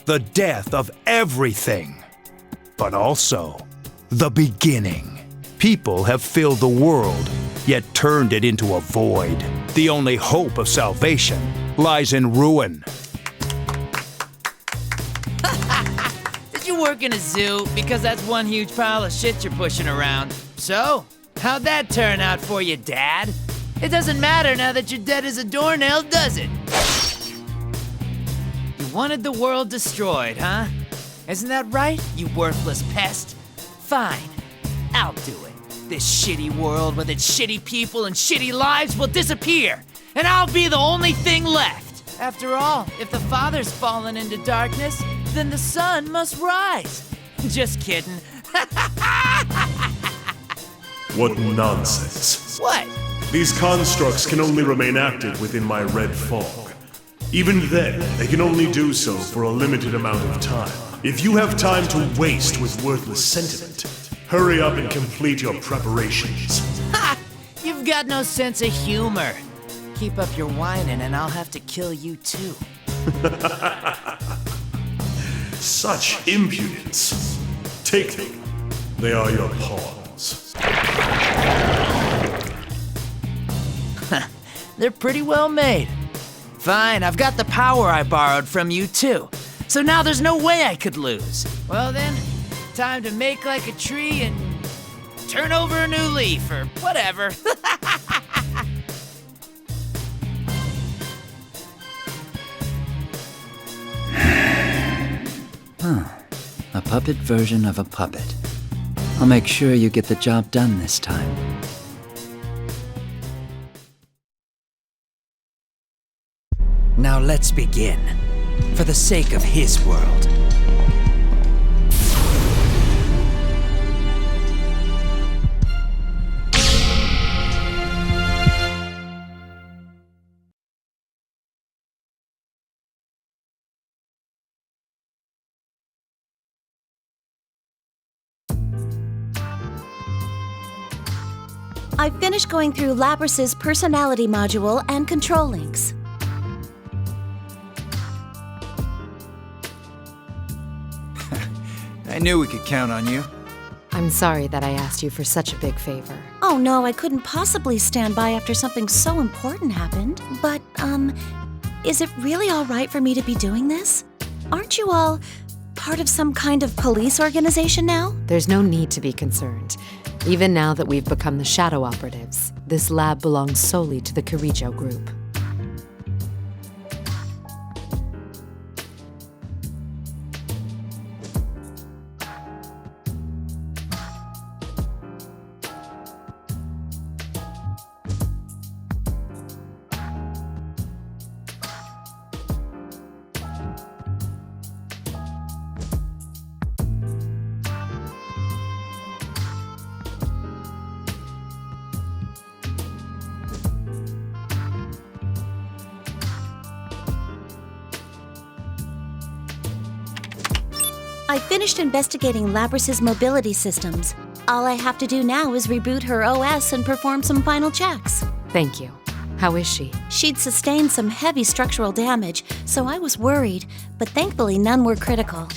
the death of everything, but also the beginning. People have filled the world, yet turned it into a void. The only hope of salvation lies in ruin. Did you work in a zoo? Because that's one huge pile of shit you're pushing around. So, how'd that turn out for you, Dad? It doesn't matter now that you're dead as a doornail, does it? You wanted the world destroyed, huh? Isn't that right, you worthless pest? Fine, I'll do it. This shitty world with its shitty people and shitty lives will disappear, and I'll be the only thing left. After all, if the Father's fallen into darkness, then the sun must rise. Just kidding. What nonsense. What? These constructs can only remain active within my red fog. Even then, they can only do so for a limited amount of time. If you have time to waste with worthless sentiment, hurry up and complete your preparations. Ha! You've got no sense of humor. Keep up your whining and I'll have to kill you too. Such impudence. Take them. They are your pawns. They're pretty well made. Fine, I've got the power I borrowed from you too. So now there's no way I could lose. Well then, time to make like a tree and turn over a new leaf or whatever. A puppet version of a puppet. I'll make sure you get the job done this time. Now let's begin. For the sake of his world. I've finished going through Labrys's personality module and control links. I knew we could count on you. I'm sorry that I asked you for such a big favor. Oh no, I couldn't possibly stand by after something so important happened. But, is it really all right for me to be doing this? Aren't you all part of some kind of police organization now? There's no need to be concerned. Even now that we've become the Shadow Operatives, this lab belongs solely to the Kirijo group. I finished investigating Labrys's mobility systems. All I have to do now is reboot her OS and perform some final checks. Thank you. How is she? She'd sustained some heavy structural damage, so I was worried, but thankfully none were critical.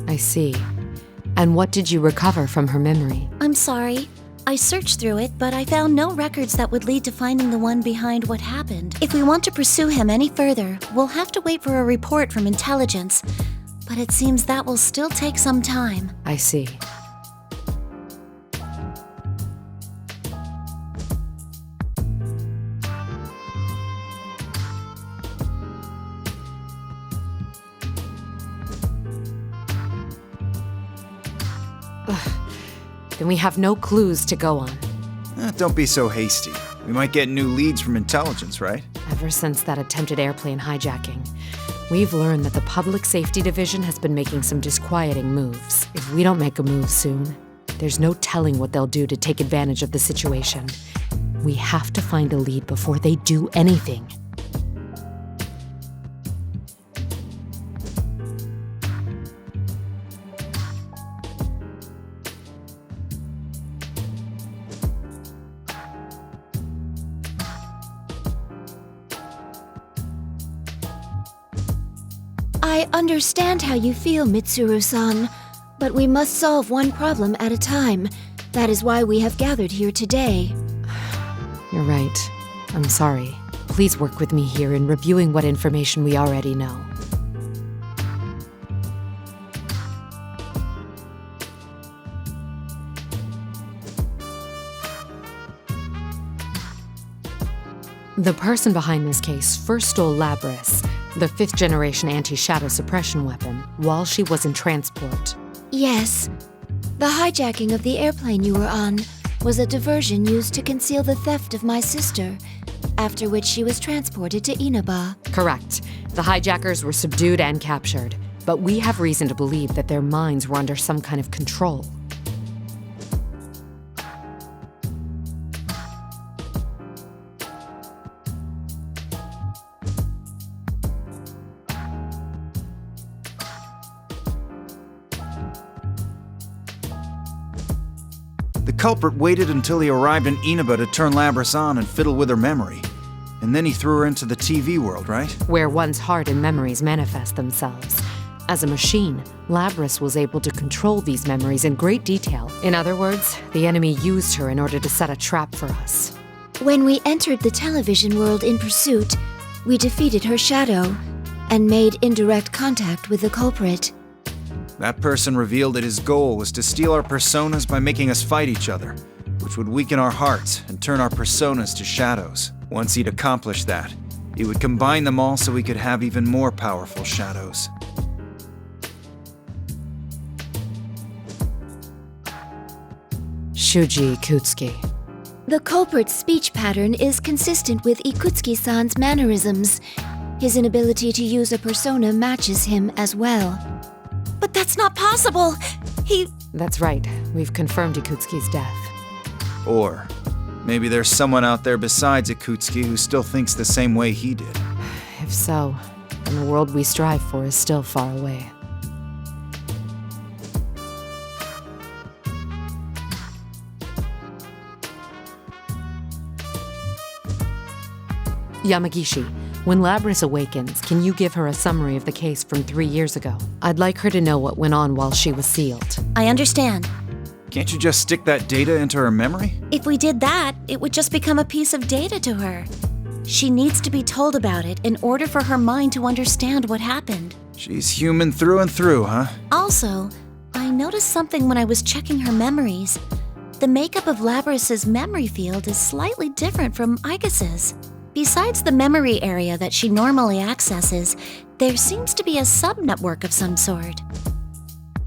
I see. And what did you recover from her memory? I'm sorry. I searched through it, but I found no records that would lead to finding the one behind what happened. If we want to pursue him any further, we'll have to wait for a report from intelligence. But it seems that will still take some time. I see. Then we have no clues to go on. Don't be so hasty. We might get new leads from intelligence, right? Ever since that attempted airplane hijacking, we've learned that the Public Safety Division has been making some disquieting moves. If we don't make a move soon, there's no telling what they'll do to take advantage of the situation. We have to find a lead before they do anything. I understand how you feel, Mitsuru-san, but we must solve one problem at a time. That is why we have gathered here today. You're right. I'm sorry. Please work with me here in reviewing what information we already know. The person behind this case first stole Labris, the 5th-generation anti-shadow suppression weapon, while she was in transport. Yes. The hijacking of the airplane you were on was a diversion used to conceal the theft of my sister, after which she was transported to Inaba. Correct. The hijackers were subdued and captured, but we have reason to believe that their minds were under some kind of control. The culprit waited until he arrived in Inaba to turn Labris on and fiddle with her memory. And then he threw her into the TV world, right? Where one's heart and memories manifest themselves. As a machine, Labris was able to control these memories in great detail. In other words, the enemy used her in order to set a trap for us. When we entered the television world in pursuit, we defeated her shadow and made indirect contact with the culprit. That person revealed that his goal was to steal our personas by making us fight each other, which would weaken our hearts and turn our personas to shadows. Once he'd accomplished that, he would combine them all so we could have even more powerful shadows. Shuji Ikutsuki. The culprit's speech pattern is consistent with Ikutsuki-san's mannerisms. His inability to use a persona matches him as well. But that's not possible! That's right. We've confirmed Ikutsuki's death. Or maybe there's someone out there besides Ikutsuki who still thinks the same way he did. If so, then the world we strive for is still far away. Yamagishi, when Labris awakens, can you give her a summary of the case from 3 years ago? I'd like her to know what went on while she was sealed. I understand. Can't you just stick that data into her memory? If we did that, it would just become a piece of data to her. She needs to be told about it in order for her mind to understand what happened. She's human through and through, huh? Also, I noticed something when I was checking her memories. The makeup of Labris's memory field is slightly different from Igas's. Besides the memory area that she normally accesses, there seems to be a subnetwork of some sort.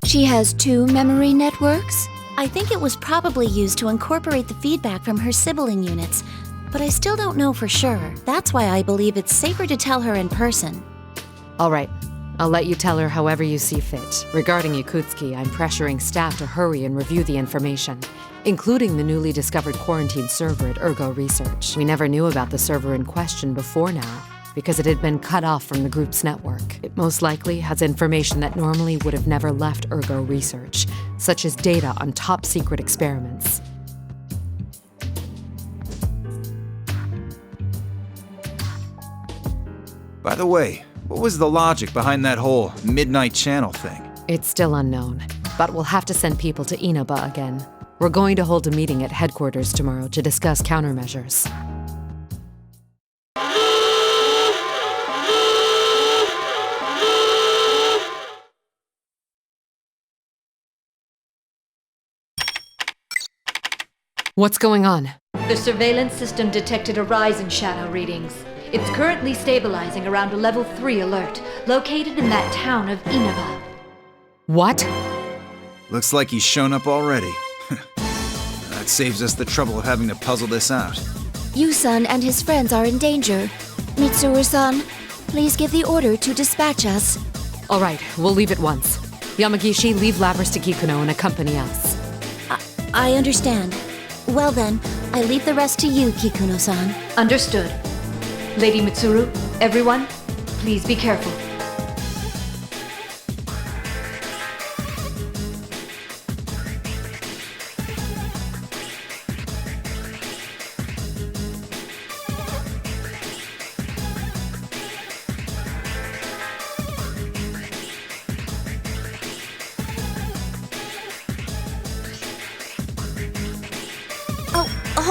She has 2 memory networks? I think it was probably used to incorporate the feedback from her sibling units, but I still don't know for sure. That's why I believe it's safer to tell her in person. All right. I'll let you tell her however you see fit. Regarding Ikutsuki, I'm pressuring staff to hurry and review the information, including the newly discovered quarantine server at Ergo Research. We never knew about the server in question before now, because it had been cut off from the group's network. It most likely has information that normally would have never left Ergo Research, such as data on top-secret experiments. By the way, what was the logic behind that whole midnight channel thing? It's still unknown, but we'll have to send people to Inaba again. We're going to hold a meeting at headquarters tomorrow to discuss countermeasures. What's going on? The surveillance system detected a rise in shadow readings. It's currently stabilizing around a level 3 alert, located in that town of Inaba. What? Looks like he's shown up already. That saves us the trouble of having to puzzle this out. Yu-san and his friends are in danger. Mitsuru-san, please give the order to dispatch us. All right, we'll leave at once. Yamagishi, leave Labris to Kikuno and accompany us. I understand. Well then, I leave the rest to you, Kikuno-san. Understood. Lady Mitsuru, everyone, please be careful.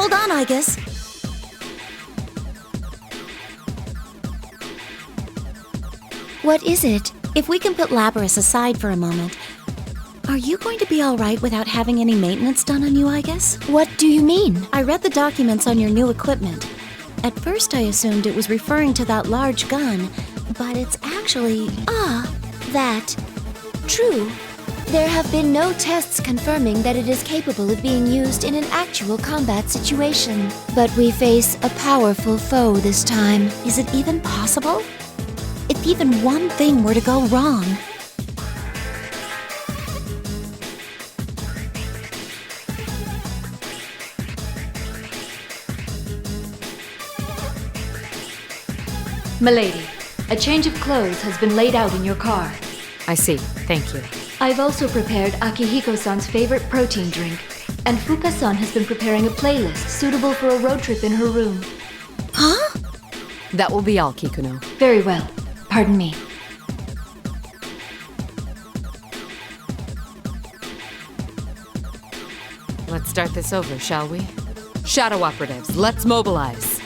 Hold on, Igus. What is it? If we can put Labrys aside for a moment, are you going to be all right without having any maintenance done on you, Igus? What do you mean? I read the documents on your new equipment. At first I assumed it was referring to that large gun, but it's actually... That. True. There have been no tests confirming that it is capable of being used in an actual combat situation. But we face a powerful foe this time. Is it even possible? If even one thing were to go wrong... Milady, a change of clothes has been laid out in your car. I see. Thank you. I've also prepared Akihiko-san's favorite protein drink, and Fuka-san has been preparing a playlist suitable for a road trip in her room. Huh? That will be all, Kikuno. Very well. Pardon me. Let's start this over, shall we? Shadow operatives, let's mobilize.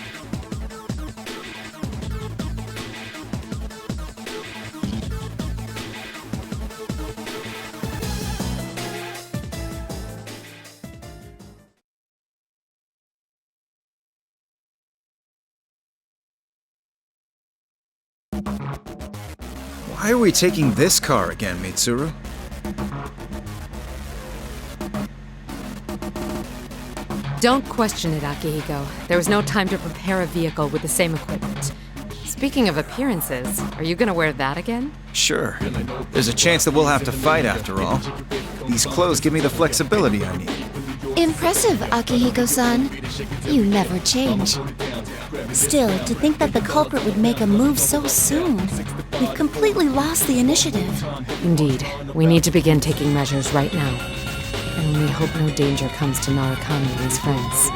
Why are we taking this car again, Mitsuru? Don't question it, Akihiko. There was no time to prepare a vehicle with the same equipment. Speaking of appearances, are you gonna wear that again? Sure. There's a chance that we'll have to fight after all. These clothes give me the flexibility I need. Impressive, Akihiko-san. You never change. Still, to think that the culprit would make a move so soon. We've completely lost the initiative. Indeed. We need to begin taking measures right now. And we hope no danger comes to Narukami and his friends.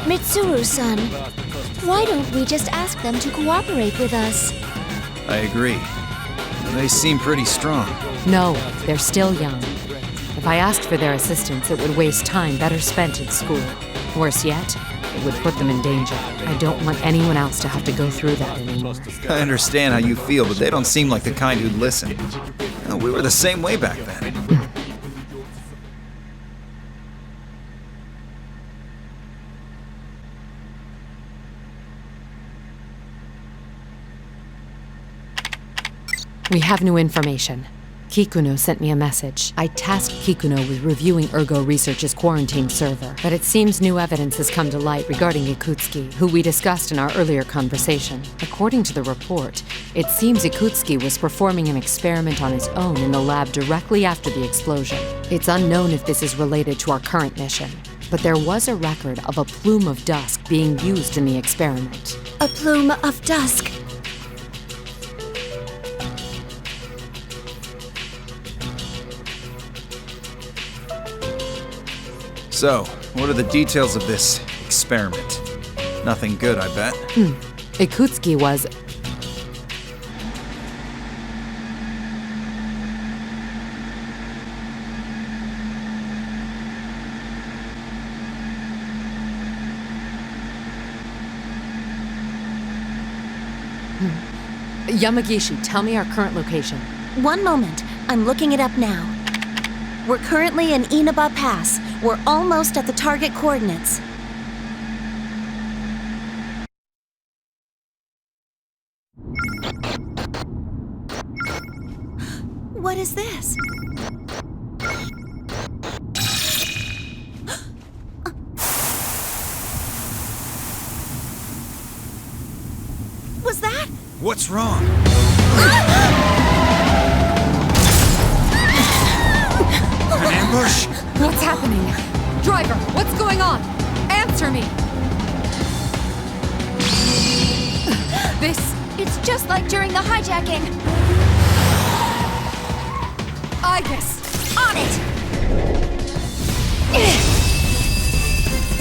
Mitsuru-san, why don't we just ask them to cooperate with us? I agree. They seem pretty strong. No, they're still young. If I asked for their assistance, it would waste time better spent in school. Worse yet, it would put them in danger. I don't want anyone else to have to go through that anymore. I understand how you feel, but they don't seem like the kind who'd listen. We were the same way back then. We have new information. Kikuno sent me a message. I tasked Kikuno with reviewing Ergo Research's quarantine server, but it seems new evidence has come to light regarding Ikutsuki, who we discussed in our earlier conversation. According to the report, it seems Ikutsuki was performing an experiment on his own in the lab directly after the explosion. It's unknown if this is related to our current mission, but there was a record of a plume of dusk being used in the experiment. A plume of dusk. So, what are the details of this experiment? Nothing good, I bet. Ikutsuki was... Yamagishi, tell me our current location. One moment. I'm looking it up now. We're currently in Inaba Pass. We're almost at the target coordinates. What is this? Was that? What's wrong? An ambush? What's happening? Driver, what's going on? Answer me! It's just like during the hijacking. Igus! On it!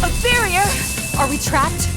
A barrier! Are we trapped?